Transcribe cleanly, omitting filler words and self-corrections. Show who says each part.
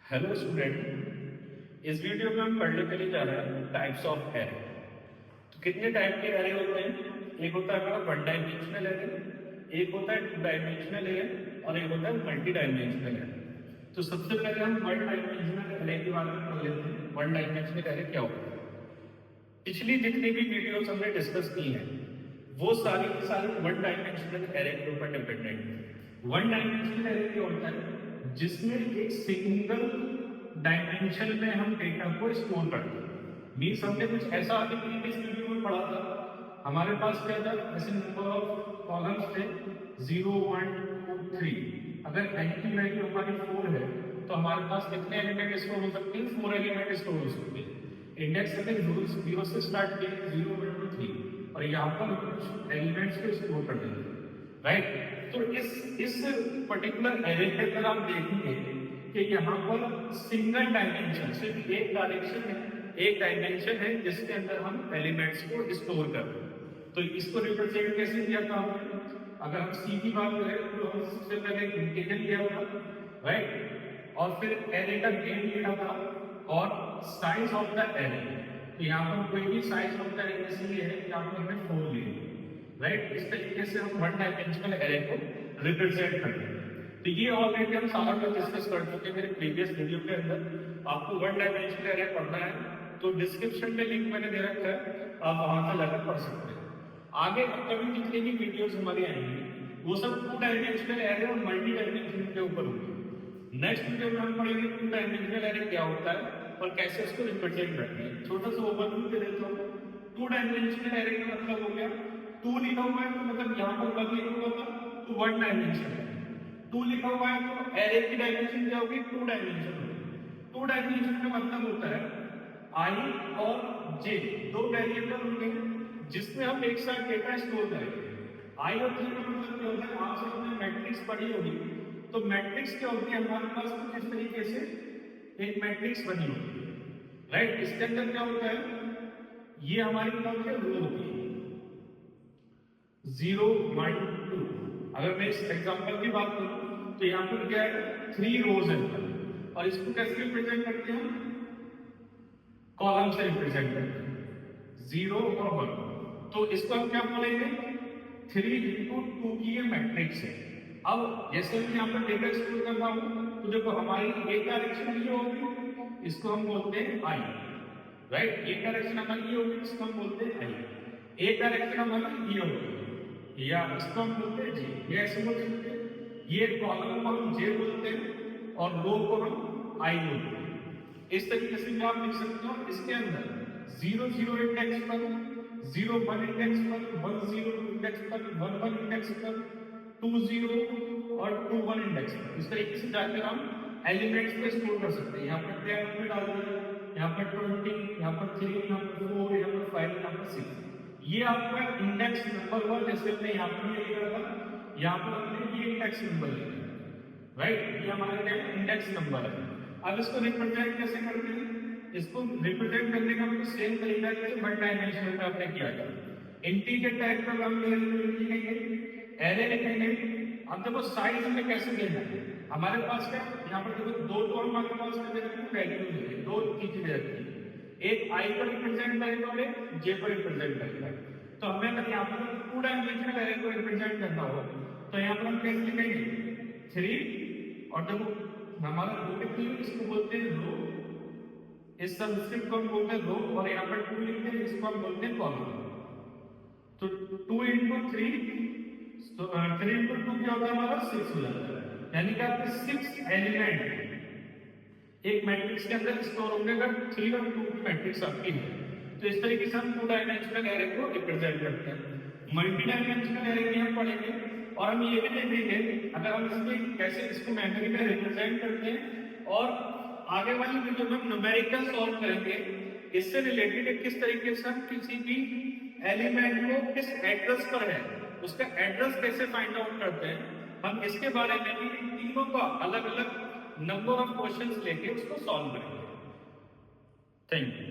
Speaker 1: Hello student, इस video में हम पढ़ने के लिए जा रहे हैं टाइप्स ऑफ एरे। तो कितने टाइप के एरे होते हैं? एक होता है हमारा वन डायमेंशनल एरे, एक होता है टू डायमेंशनल एरे और एक होता है मल्टी डायमेंशनल एरे। तो सबसे पहले हम वन डायमेंशनल एरे के बारे में पढ़ लेते हैं। वन डायमेंशनल एरे क्या होता है? पिछली जितनी भी वीडियोस हमने डिस्कस की हैं वो सारी की सारी वन डायमेंशनल एरे के ऊपर डिपेंडेंट है। वन डायमेंशनल एरे क्या होता है? जिसमें एक सिंगल डायमेंशन में हम डेटा को स्टोर करते हैं। मीन्स हमने कुछ ऐसा आगे प्रीवियस वीडियो में पढ़ा था, हमारे पास क्या था, ऐसे नंबर ऑफ कॉलम्स थे 0 1 2 3। अगर n की वैल्यू हमारी 4 है तो हमारे पास कितने एलिमेंट स्टोर हो सकते हैं? 4 एलिमेंट स्टोर हो सकते हैं। इंडेक्स हमने 0 से स्टार्ट किया, 0 1 2 3 और यहाँ पर कुछ एलिमेंट्स को स्टोर कर देंगे, राइट। तो इस पर्टिकुलर एरे के अंदर आप देखेंगे कि यहाँ पर सिंगल डायमेंशन, सिर्फ एक डायरेक्शन है, एक डायमेंशन है जिसके अंदर हम एलिमेंट्स को स्टोर कर रहे हैं। तो इसको रिप्रेजेंट कैसे किया था हमने? अगर हम सी की बात करें तो हम सबसे पहले इंटीजर लिया था, राइट, और फिर एरे का नेम लिया था और साइज ऑफ द एरे। तो यहाँ पर कोई भी साइज ऑफ द एरे इसलिए है कि यहाँ पर हमने 4 लिए, राइट। इस तरीके से हम वन डायमेंशनल एरे को रिप्रेजेंट करते हैं। तो ये ऑलरेडी हम सारा कुछ डिस्कस कर चुके हैं मेरे प्रीवियस वीडियो के अंदर। आपको वन डायमेंशनल एरे पढ़ना है तो डिस्क्रिप्शन में लिंक मैंने दे रखा है, आप वहां से जाकर पढ़ सकते हैं। आगे अपकमिंग जितनी भी वीडियोस हमारी आएंगी वो सब टू डायमेंशनल एरे और मल्टी डायमेंशनल के ऊपर होगी। नेक्स्ट वीडियो में हम पढ़ेंगे टू डायमेंशनल एरे क्या होता है और कैसे उसको रिप्रेजेंट करते हैं। छोटा सा ओवरव्यू दे देता हूँ। टू डायमेंशनल एरे का मतलब हो गया, टू लिखा हुआ है तो मतलब यहाँ पर वन लिखा हुआ था तो वन डायमेंशन है। टू लिखा हुआ है तो एरे की डायमेंशन क्या होगी? टू डायमेंशन होगी। टू डायमेंशन का मतलब होता है आई और जे दो वेरिएबल होंगे जिसमें हम एक साथ डेटा स्टोर करेंगे। आई और जे का मतलब क्या होता है? आप सबने मैट्रिक्स पढ़ी होगी, तो मैट्रिक्स क्या होती है हमारे पास कुछ इस तरीके से एक मैट्रिक्स बनी होती है, राइट। इसके अंदर क्या होता है? ये हमारी क्या होती है? रो होती है 0 1 2। अगर मैं इस एग्जांपल की बात करूं तो यहाँ पर क्या है? 3 रोज है और इसको कैसे रिप्रेजेंट करते हैं? कॉलम से रिप्रेजेंट करते हैं 0 और 1। तो इसको हम क्या बोलेंगे? 3 इंटू 2 की ये मैट्रिक्स है। अब जैसे मैं यहाँ पर डेटा स्टोर कर रहा हूँ तो देखो हमारी एक डायरेक्शन ये होगी, इसको हम बोलते हैं आई, राइट। एक डायरेक्शन हमारी ये होगी, इसको हम बोलते हैं आई। एक डायरेक्शन हमारी ये होगी या इसको हम बोलते हैं जे। ये ऐसे बोल सकते हैं, ये कॉलम को हम जे बोलते हैं और रो को हम आई बोलते हैं। इस तरीके से भी आप लिख सकते हो। इसके अंदर 0 0 इंडेक्स पर, 0 1 इंडेक्स पर, 1 0 इंडेक्स पर, 1 1 इंडेक्स पर, 2 0 और 2 1 इंडेक्स पर। इस तरीके से जाकर हम एलिमेंट्स को स्टोर कर सकते हैं। यहाँ पर 10 में डाल दिया, यहाँ पर 20, यहाँ पर 3, यहाँ पर 4, यहाँ पर 5, यहाँ पर 6। ये आपका इंडेक्स नंबर 1, जैसे हमने यहाँ पर ये लिखा था, यहाँ पर हमने ये इंडेक्स नंबर लिखा, राइट। ये हमारा क्या इंडेक्स नंबर है। अब इसको रिप्रेजेंट कैसे करते हैं? इसको रिप्रेजेंट करने का हमको सेम तरीका है वन डायमेंशनल में आपने किया था। इंटीजर टाइप का हम लिखेंगे, एरे लिखेंगे। अब देखो साइज हमें कैसे देना है? हमारे पास क्या यहाँ पर देखो दो तो हमारे पास दे रखी है, वैल्यूज है, दो चीजें दे रखी है। एक आई को रिप्रेजेंट करेगा और एक जे को रिप्रेजेंट करेगा। तो हमें अगर यहाँ पर टू डायमेंशनल एरे को रिप्रेजेंट करना हो तो यहाँ पर हम कैसे लिखेंगे? 3 और देखो हमारा रो की इसको बोलते हैं रो, इस सबस्क्रिप्ट को हम बोलते हैं रो और यहाँ पर 2 लिखते हैं, इसको हम बोलते हैं कॉलम। तो 2 इंटू 3, 3 इंटू 2 क्या होता है हमारा? 6 हो जाता है। यानी कि आपके 6 एलिमेंट एक मैट्रिक्स के अंदर स्टोर होंगे अगर 3 और 2 की मैट्रिक्स आपकी है। तो इस तरीके से हम टू डायमेंशनल एरे को रिप्रेजेंट करते हैं। मल्टी डायमेंशनल एरे भी हम पढ़ेंगे और हम ये भी देखेंगे अगर हम इसमें कैसे इसको मेमोरी में रिप्रेजेंट करते हैं। और आगे वाली वीडियो में हम न्यूमेरिकल सॉल्व करेंगे। इससे रिलेटेड किस तरीके से हम किसी भी एलिमेंट को किस एड्रेस पर है उसका एड्रेस कैसे फाइंड आउट करते हैं, हम इसके बारे में भी तीनों का अलग अलग नंबर ऑफ क्वेश्चंस लेके उसको सॉल्व करेंगे। Thank you.